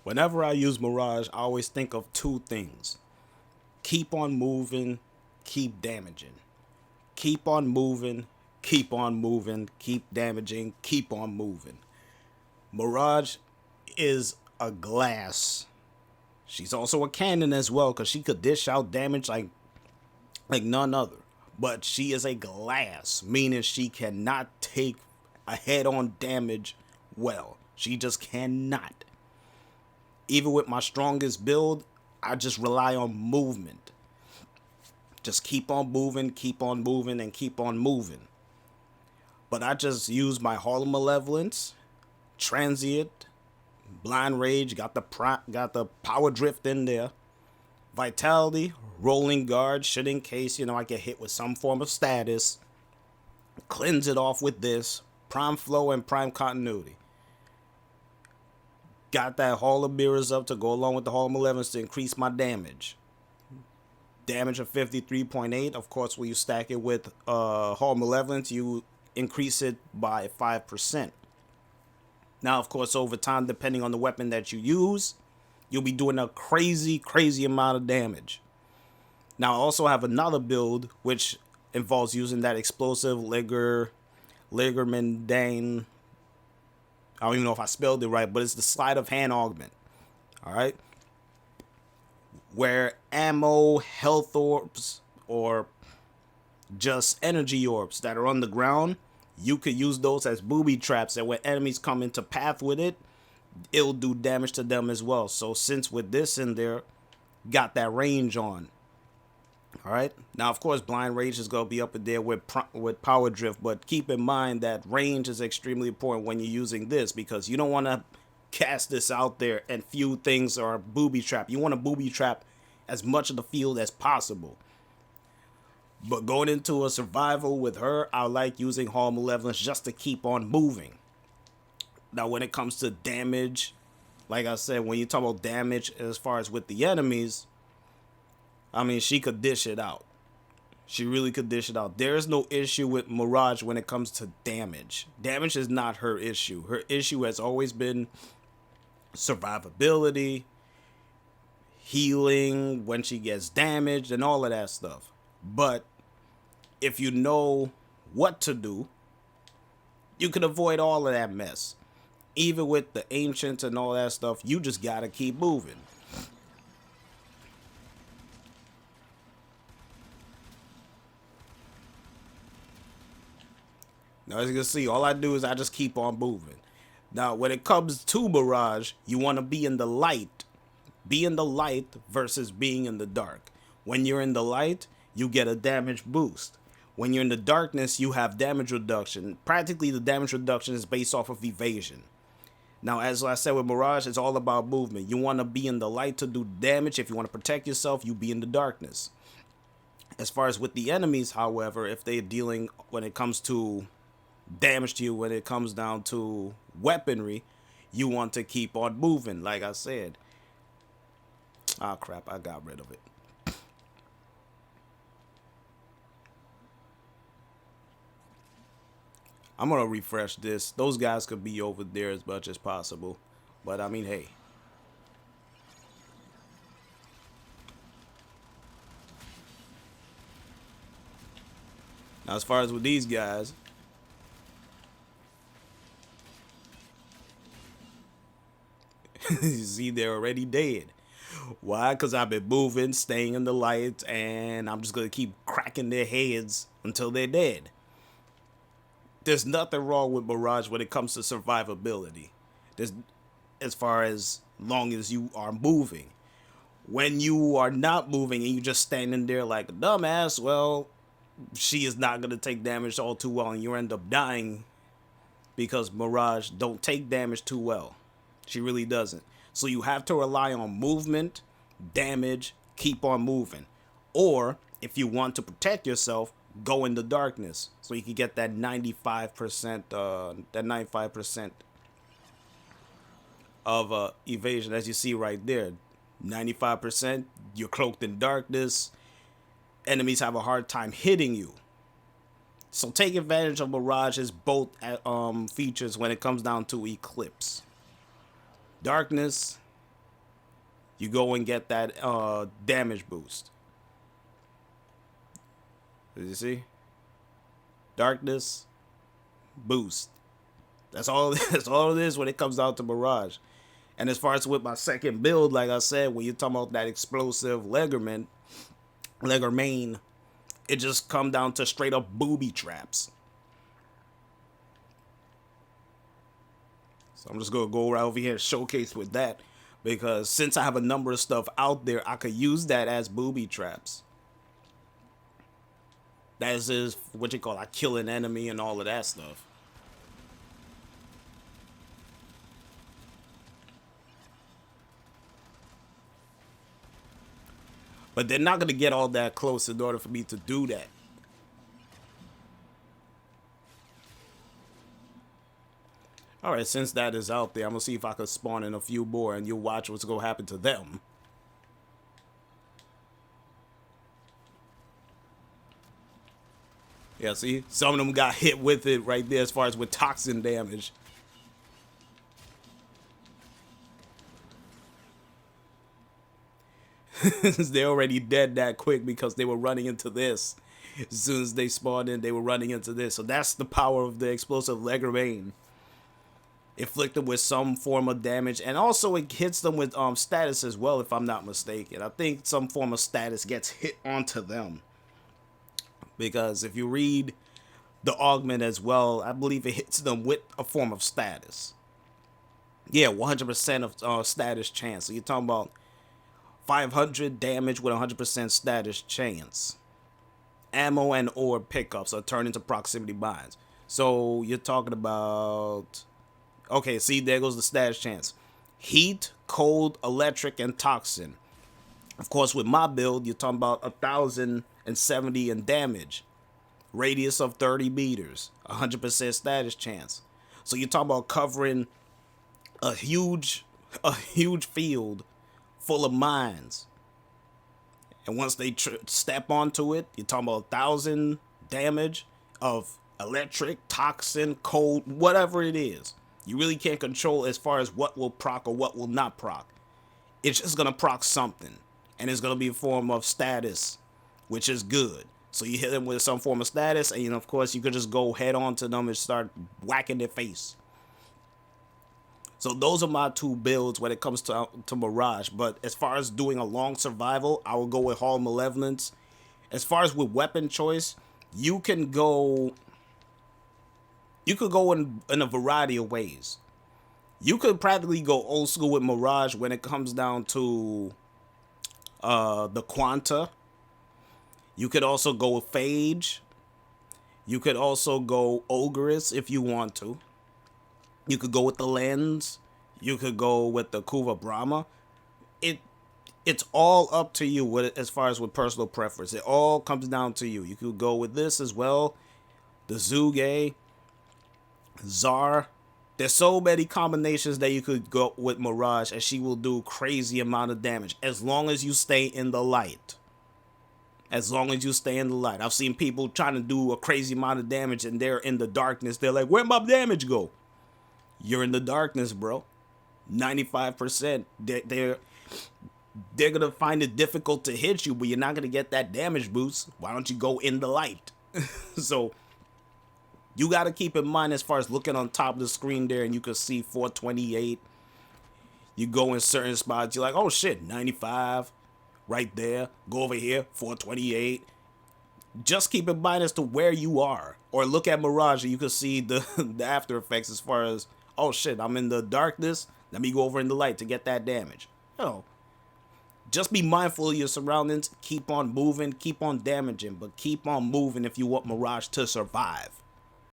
Whenever I use Mirage, I always think of two things: keep on moving, keep damaging. Keep on moving, keep on moving, keep damaging, keep on moving. Mirage is a glass. She's also a cannon as well, because she could dish out damage like none other. But she is a glass, meaning she cannot take a head-on damage well. She just cannot. Even with my strongest build, I just rely on movement. Just keep on moving, and keep on moving. But I just use my Hall of Malevolence, Transient, Blind Rage, got the Power Drift in there, Vitality, Rolling Guard, shit in case, I get hit with some form of status. Cleanse it off with this, Prime Flow and Prime Continuity. Got that Hall of Mirrors up to go along with the Hall of Malevolence to increase my damage. Damage of 53.8. Of course, when you stack it with Hall of Malevolence, you increase it by 5%. Now, of course, over time, depending on the weapon that you use, you'll be doing a crazy, crazy amount of damage. Now, I also have another build which involves using that explosive Ligermandane. I don't even know if I spelled it right, but it's the sleight of hand augment. All right. Where ammo, health orbs, or just energy orbs that are on the ground, you could use those as booby traps, and when enemies come into path with it, it'll do damage to them as well. So since with this in there, got that range on. All right. Now, of course, Blind Rage is going to be up in there with Power Drift, but keep in mind that range is extremely important when you're using this, because you don't want to cast this out there and few things are booby trap. You want to booby trap as much of the field as possible. But going into a survival with her, I like using Hall Malevolence just to keep on moving. Now, when it comes to damage, like I said, when you talk about damage as far as with the enemies, I mean, she could dish it out. She really could dish it out. There is no issue with Mirage when it comes to damage. Damage is not her issue. Her issue has always been survivability, healing when she gets damaged, and all of that stuff. But if you know what to do, you can avoid all of that mess. Even with the ancients and all that stuff, you just gotta keep moving. Now, as you can see, all I do is I just keep on moving. Now, when it comes to Mirage, you want to be in the light. Be in the light versus being in the dark. When you're in the light, you get a damage boost. When you're in the darkness, you have damage reduction. Practically, the damage reduction is based off of evasion. Now, as I said with Mirage, it's all about movement. You want to be in the light to do damage. If you want to protect yourself, you be in the darkness. As far as with the enemies, however, if they're dealing, when it comes to damage to you, when it comes down to weaponry, you want to keep on moving, like I said. Ah, crap, I got rid of it. I'm gonna refresh this. Those guys could be over there as much as possible, but I mean, hey. Now, as far as with these guys, you see, they're already dead. Why? Because I've been moving, staying in the light, and I'm just gonna keep cracking their heads until they're dead. There's nothing wrong with Mirage when it comes to survivability. There's, as far as long as you are moving. When you are not moving and you just standing there like a dumbass, well, she is not gonna take damage all too well, and you end up dying because Mirage don't take damage too well. She really doesn't. So you have to rely on movement, damage, keep on moving. Or if you want to protect yourself, go in the darkness so you can get that 95% of evasion, as you see right there. 95%, you're cloaked in darkness. Enemies have a hard time hitting you. So take advantage of Mirage's both features when it comes down to Eclipse. Darkness, you go and get that damage boost. Did you see? Darkness boost. That's all. That's all it is when it comes down to Mirage. And as far as with my second build, like I said, when you're talking about that explosive Legerman, it just come down to straight up booby traps. So I'm just gonna go right over here and showcase with that, because since I have a number of stuff out there, I could use that as booby traps. That is what you call I kill an enemy and all of that stuff. But they're not gonna get all that close in order for me to do that. Alright, since that is out there, I'm gonna see if I can spawn in a few more and you'll watch what's gonna happen to them. Yeah, see? Some of them got hit with it right there as far as with toxin damage. They're already dead that quick because they were running into this. As soon as they spawned in, they were running into this. So that's the power of the explosive Legermain. Inflicted with some form of damage, and also it hits them with status as well, if I'm not mistaken. I think some form of status gets hit onto them, because if you read the augment as well, I believe it hits them with a form of status. Yeah, 100% of status chance. So you're talking about 500 damage with 100% status chance. Ammo and orb pickups are turned into proximity mines. So you're talking about... Okay, see, there goes the status chance. Heat, cold, electric, and toxin. Of course, with my build, you're talking about 1,070 in damage. Radius of 30 meters. 100% status chance. So you're talking about covering a huge field full of mines. And once they step onto it, you're talking about 1,000 damage of electric, toxin, cold, whatever it is. You really can't control as far as what will proc or what will not proc. It's just going to proc something. And it's going to be a form of status, which is good. So you hit them with some form of status, and of course you could just go head on to them and start whacking their face. So those are my two builds when it comes to Mirage. But as far as doing a long survival, I will go with Hall Malevolence. As far as with weapon choice, you could go in a variety of ways. You could practically go old school with Mirage when it comes down to the Quanta. You could also go with Phage. You could also go Ogress if you want to. You could go with the Lens. You could go with the Kuva Brahma. It's all up to you as far as with personal preference. It all comes down to you. You could go with this as well. The Zuge. Czar. There's so many combinations that you could go with Mirage, and she will do crazy amount of damage as long as you stay in the light. As long as you stay in the light. I've seen people trying to do a crazy amount of damage and they're in the darkness. They're like, where'd my damage go? You're in the darkness, bro. 95%. They're gonna find it difficult to hit you, but you're not gonna get that damage boost. Why don't you go in the light? So you got to keep in mind as far as looking on top of the screen there, and you can see 428. You go in certain spots, you're like, oh shit, 95 right there. Go over here, 428. Just keep in mind as to where you are, or look at Mirage and you can see the after effects as far as, oh shit, I'm in the darkness. Let me go over in the light to get that damage. Just be mindful of your surroundings. Keep on moving, keep on damaging, but keep on moving if you want Mirage to survive.